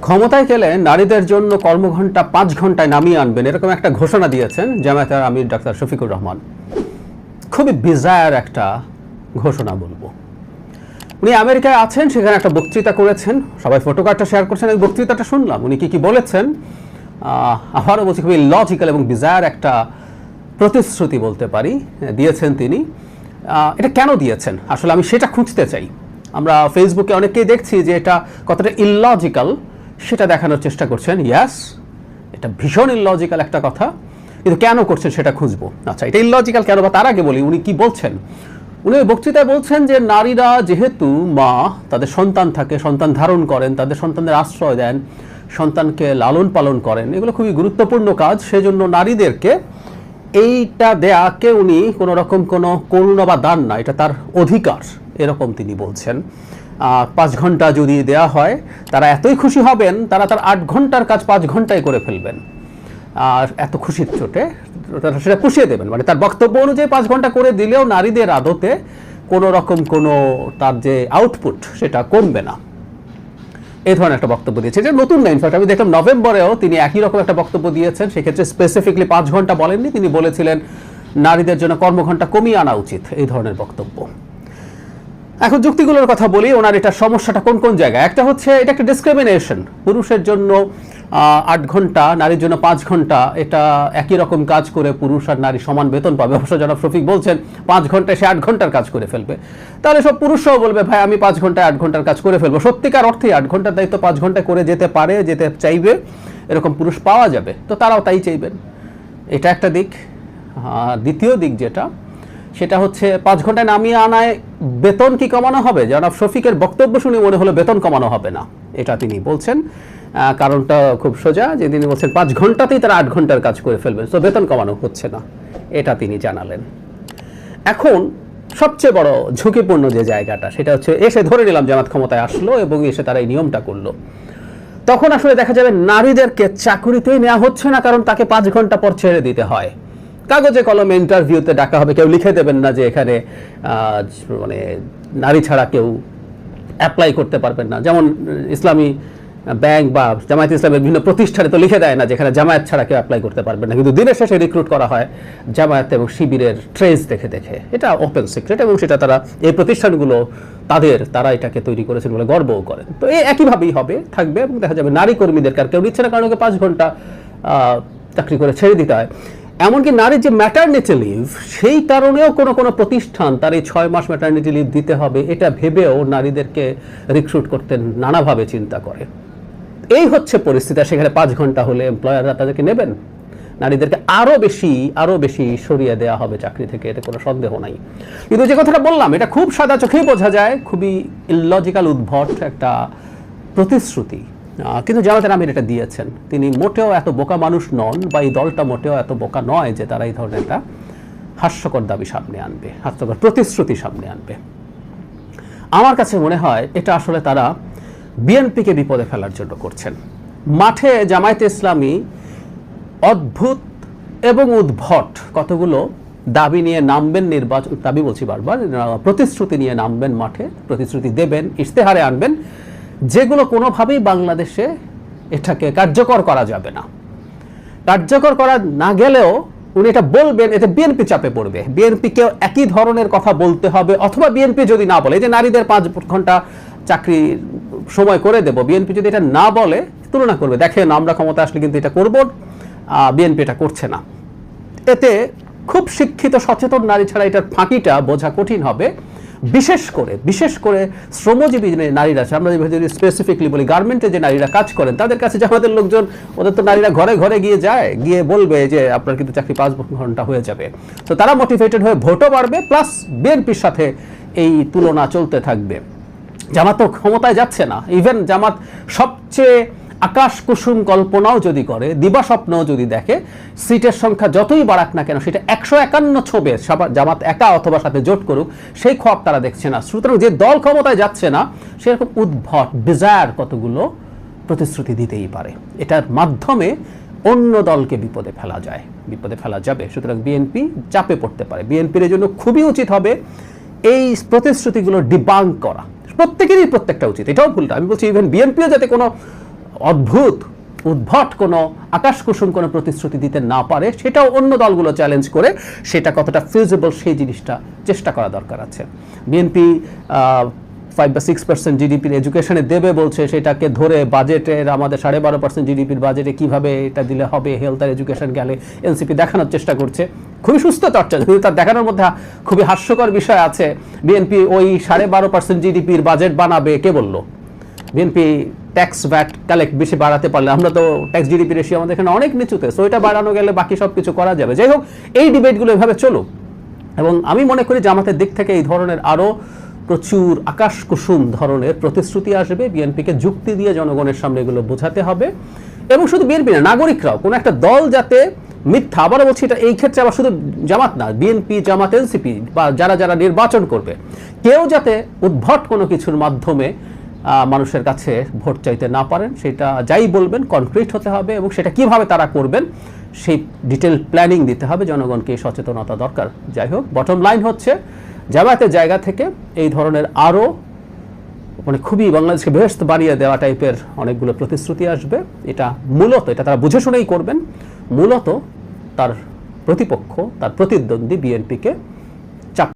ক্ষমতায় গেলে নারীদের জন্য কর্মঘণ্টা 5 ঘন্টায় নামিয়ে আনবেন, এরকম একটা ঘোষণা দিয়েছেন জামায়াতের আমির ডাক্তার শফিকুর রহমান। খুবই বিজায়ার একটা ঘোষণা বলবো। উনি আমেরিকায় আছেন, সেখানে একটা বক্তৃতা করেছেন, সবাই ফটোকার্ডটা শেয়ার করছেন। এই বক্তৃতাটা শুনলাম, উনি কি বলেছেন আবারও বলছি, খুবই লজিক্যাল এবং বিজায়ার একটা প্রতিশ্রুতি বলতে পারি দিয়েছেন তিনি। এটা কেন দিয়েছেন আসলে আমি সেটা খুঁজতে চাই। আমরা ফেসবুকে অনেকেই দেখছি যে এটা কতটা ইললজিক্যাল সেটা দেখানোর চেষ্টা করছেন। ইয়াস, এটা ভীষণ ইললজিক্যাল একটা কথা, কিন্তু কেন করছেন সেটা খুঁজবো। আচ্ছা, এটা ইললজিক্যাল কেন, বা তার আগে বলি উনি কি বলছেন। উনি ওই বক্তৃতায় বলছেন যে নারীরা যেহেতু মা, তাদের সন্তান থাকে, সন্তান ধারণ করেন, তাদের সন্তানদের আশ্রয় দেন, সন্তানকে লালন পালন করেন, এগুলো খুবই গুরুত্বপূর্ণ কাজ। সেজন্য নারীদেরকে এইটা দেয়াকে উনি কোনো রকম কোনো করুণা বা দান না, এটা তার অধিকার, এরকম তিনি বলছেন। 5 ঘন্টা যদি দেয়া হয় তারা এতই খুশি হবেন, তারা তার 8 ঘন্টার কাজ 5 ঘন্টায় করে ফেলবেন। আর এত খুশির চোটে তারা সেটা পুষিয়ে দেবেন, মানে তার বক্তব্য অনুযায়ী 5 ঘন্টা করে দিলেও নারীদের আদতে কোনো রকম কোনো তার যে আউটপুট সেটা কমবে না, এই ধরনের একটা বক্তব্য দিয়েছে। এটা নতুন না, ইনফ্যাক্ট আমি দেখলাম নভেম্বরেও তিনি একই রকম একটা বক্তব্য দিয়েছেন। সেক্ষেত্রে স্পেসিফিকলি 5 ঘন্টা বলেননি, তিনি বলেছিলেন নারীদের জন্য কর্মঘণ্টা কমিয়ে আনা উচিত, এই ধরনের বক্তব্য। এখন যুক্তিগুলোর কথা বলি, ওনার এটা সমস্যাটা কোন কোন জায়গায়। একটা হচ্ছে এটা একটা ডিসক্রিমিনেশন, পুরুষের জন্য 8 ঘন্টা, নারীর জন্য 5 ঘন্টা, এটা একই রকম কাজ করে পুরুষ আর নারী সমান বেতন পাবে। অবশ্য জনাব শফিক বলছেন 5 ঘন্টায় সে 8 ঘন্টার কাজ করে ফেলবে, তাহলে সব পুরুষরাও বলবে ভাই আমি 5 ঘন্টায় 8 ঘন্টার কাজ করে ফেলবো। সত্যিকার অর্থে 8 ঘন্টার দায়িত্ব 5 ঘন্টায় করে যেতে পারে, যেতে চাইবে, এরকম পুরুষ পাওয়া যাবে, তো তারাও তাই চাইবেন। এটা একটা দিক। দ্বিতীয় দিক যেটা, সেটা হচ্ছে 5 ঘন্টায় নামিয়ে আনায় বেতন কি কমানো হবে? জনাব শফিকের বক্তব্য শুনে মনে হলো বেতন কমানো হবে না, এটা তিনি বলছেন। কারণটা খুব সোজা, যে তিনি বলছেন 5 ঘন্টাতেই তারা 8 ঘন্টার কাজ করে ফেলবেন, তো বেতন কমানো হচ্ছে না, এটা তিনি জানালেন। এখন সবচেয়ে বড় ঝুঁকিপূর্ণ যে জায়গাটা, সেটা হচ্ছে এসে ধরে নিলাম জামাত ক্ষমতায় আসলো এবং এসে তারা এই নিয়মটা করলো, তখন আসলে দেখা যাবে নারীদেরকে চাকুরিতেই নেওয়া হচ্ছে না, কারণ তাকে 5 ঘন্টা পর ছেড়ে দিতে হয়। কাগজে কলমে ইন্টারভিউতে ডাকা হবে, কেউ লিখে দেবেন না যে এখানে মানে নারী ছাড়া কেউ অ্যাপ্লাই করতে পারবেন না। যেমন ইসলামী ব্যাংক বা জামায়াত ইসলামের বিভিন্ন প্রতিষ্ঠানে তো লিখে দেয় না যেখানে জামায়াত ছাড়া কেউ অ্যাপ্লাই করতে পারবেন না, কিন্তু দিনের শেষে রিক্রুট করা হয় জামায়াত এবং শিবিরের ট্রেস দেখে দেখে। এটা ওপেন সিক্রেট, এবং সেটা তারা এই প্রতিষ্ঠানগুলো তারা এটাকে তৈরি করেছেন বলে গর্বও করেন। তো এই একইভাবেই হবে, থাকবে, এবং দেখা যাবে নারী কর্মীদেরকে আর কেউ নিচ্ছে না, কারণ ওকে 5 ঘন্টা চাকরি করে ছেড়ে দিতে হয়। এমনকি নারীর যে ম্যাটারনিটি লিভ, সেই কারণেও কোনো কোনো প্রতিষ্ঠান তার এই 6 মাস ম্যাটারনিটি লিভ দিতে হবে, এটা ভেবেও নারীদেরকে রিক্রুট করতে নানাভাবে চিন্তা করে। এই হচ্ছে পরিস্থিতি। সেখানে 5 ঘন্টা হলে এমপ্লয়াররা তাদেরকে নেবেন, নারীদেরকে আরো বেশি সরিয়ে দেওয়া হবে চাকরি থেকে, এতে কোনো সন্দেহ নাই। কিন্তু যে কথাটা বললাম, এটা খুব সাদা চোখেই বোঝা যায়, খুবই ইললজিক্যাল, উদ্ভট একটা প্রতিশ্রুতি, কিন্তু জামায়াতের আমির এটা দিয়েছেন। তিনি মোটেও এত বোকা মানুষ নন, বা এই দলটা মোটেও এত বোকা নয় যে তারা এই ধরনের একটা হাস্যকর দাবি সামনে আনবে, হাস্যকর প্রতিশ্রুতি সামনে আনবে। আমার কাছে মনে হয় এটা আসলে তারা বিএনপিকে বিপদে ফেলার জন্য করছেন। মাঠে জামায়াতে ইসলামী অদ্ভুত এবং উদ্ভট কতগুলো দাবি নিয়ে নামবেন, নির্বাচন দাবি বলছি বারবার, প্রতিশ্রুতি নিয়ে নামবেন মাঠে, প্রতিশ্রুতি দেবেন, ইশতেহারে আনবেন, যেগুলো কোনোভাবেই বাংলাদেশে এটাকে কার্যকর করা যাবে না। কার্যকর করা না গেলেও উনি এটা বলবেন, এতে বিএনপি চাপে পড়বে, বিএনপিকেও একই ধরনের কথা বলতে হবে। অথবা বিএনপি যদি না বলে যে নারীদের 5 ঘন্টা চাকরি সময় করে দেব, বিএনপি যদি এটা না বলে, তুলনা করবে, দেখেন আমরা ক্ষমতা আসলে কিন্তু এটা করব, বিএনপি এটা করছে না। এতে খুব শিক্ষিত সচেতন নারী ছাড়া এটার ফাঁকিটা বোঝা কঠিন হবে। বিশেষ করে শ্রমজীবী যে নারীরা আছে, আমরা যদি স্পেসিফিকলি বলি গার্মেন্টে যে নারীরা কাজ করেন, তাদের কাছে জামাতের লোকজন, ওদের তো নারীরা ঘরে ঘরে গিয়ে বলবে যে আপনার কিন্তু চাকরি 5 ঘন্টা হয়ে যাবে, তো তারা মোটিভেটেড হয়ে ভোটও বাড়বে, প্লাস বিএনপির সাথে এই তুলনা চলতে থাকবে। জামাত তো ক্ষমতায় যাচ্ছে না, ইভেন জামাত সবচেয়ে আকাশ কুসুম কল্পনাও যদি করে, দিবা স্বপ্নও যদি দেখে, সিটের সংখ্যা যতই বাড়াক না কেন সেটা 151 ছবে জামাত একা অথবা সাথে জোট করুক, সেই খোয়াব তারা দেখছে না। সুতরাং যে দল ক্ষমতায় যাচ্ছে না, সেরকম উদ্ভট বিজায়ার কতগুলো প্রতিশ্রুতি দিতেই পারে, এটার মাধ্যমে অন্য দলকে বিপদে ফেলা যাবে। সুতরাং বিএনপি চাপে পড়তে পারে। বিএনপির জন্য খুবই উচিত হবে এই প্রতিশ্রুতিগুলো ডিবাঙ্ক করা, প্রত্যেকেরই প্রত্যেকটা উচিত, এটাও ভুলটা আমি বলছি, ইভেন বিএনপিও যাতে কোনো অদ্ভুত উদ্ভট কোনো আকাশকুসুম কোনো প্রতিশ্রুতি দিতে না পারে, সেটাও অন্য দলগুলো চ্যালেঞ্জ করে সেটা কতটা ফিজিবল সেই জিনিসটা চেষ্টা করা দরকার আছে। বিএনপি 5 বা 6% জিডিপির এডুকেশনে দেবে বলছে, সেটাকে ধরে বাজেটের আমাদের 12.5% জিডিপির বাজেটে কিভাবে এটা দিলে হবে, হেলথ আর এডুকেশন গেলে এনসিপি দেখানোর চেষ্টা করছে। খুবই সুস্থ চর্চা, কিন্তু তার দেখানোর মধ্যে খুবই হাস্যকর বিষয় আছে। বিএনপি ওই 12.5% জিডিপির বাজেট বানাবে, কে বললো? বিএনপি ট্যাক্স ভ্যাট কালেক্ট বেশি বাড়াতে পারলে, আমরা তো ট্যাক্স জিডিপি রেশিও আমাদের এখানে অনেক নিচুতে, সো এটা বাড়ানো গেলে বাকি সব কিছু করা যাবে। যাই হোক, এই ডিবেটগুলো এভাবে চলুক, এবং আমি মনে করি জামাতের দিক থেকে এই ধরনের আরও প্রচুর আকাশকুসুম ধরনের প্রতিশ্রুতি আসবে। বিএনপিকে যুক্তি দিয়ে জনগণের সামনে এগুলো বোঝাতে হবে, এবং শুধু বিএনপি না, নাগরিকরাও, কোনো একটা দল যাতে মিথ্যা, আবারও বলছি এটা এই ক্ষেত্রে আবার শুধু জামাত না, বিএনপি, জামাত, এনসিপি বা যারা যারা নির্বাচন করবে, কেউ যাতে উদ্ভট কোনো কিছুর মাধ্যমে মানুষের কাছে ভোট চাইতে না পারেন। সেটা যাই বলবেন কনক্রিট হতে হবে, এবং সেটা কিভাবে তারা করবেন সেই ডিটেল প্ল্যানিং দিতে হবে, জনগণকে সচেতনতা দরকার। যাই হোক, বটম লাইন হচ্ছে জামায়াতের জায়গা থেকে এই ধরনের আরও মানে খুবই বাংলাদেশকে বেহেশত বানিয়ে দেওয়া টাইপের অনেকগুলো প্রতিশ্রুতি আসবে। এটা মূলত, এটা তারা বুঝে শুনেই করবেন, মূলত তার প্রতিপক্ষ, তার প্রতিদ্বন্দ্বী বিএনপিকে